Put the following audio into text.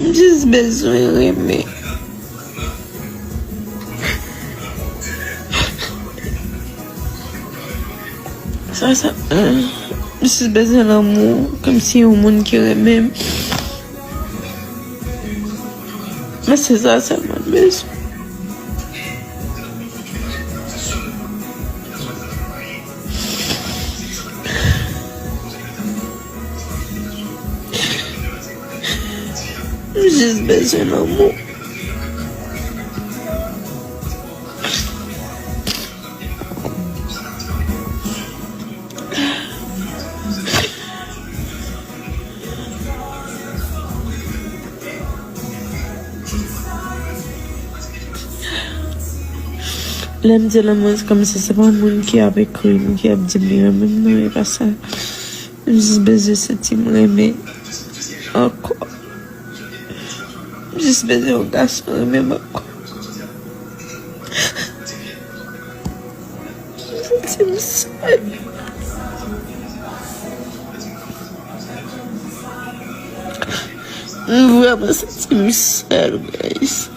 Just bezwen reme. Sa, just bezwen l'amou. Kom si yon moun ki reme. Men se sa man bezwen. Just bezwen l'amou. Lem di l'amour comme si c'est pas un monde qui a écrit, qui a dit même non, et pas ça. Juste bezwen senti m'aimer encore. Just bezwen yon garçon reme encore. Senti m'sel. Vraiment senti m'sel, guys.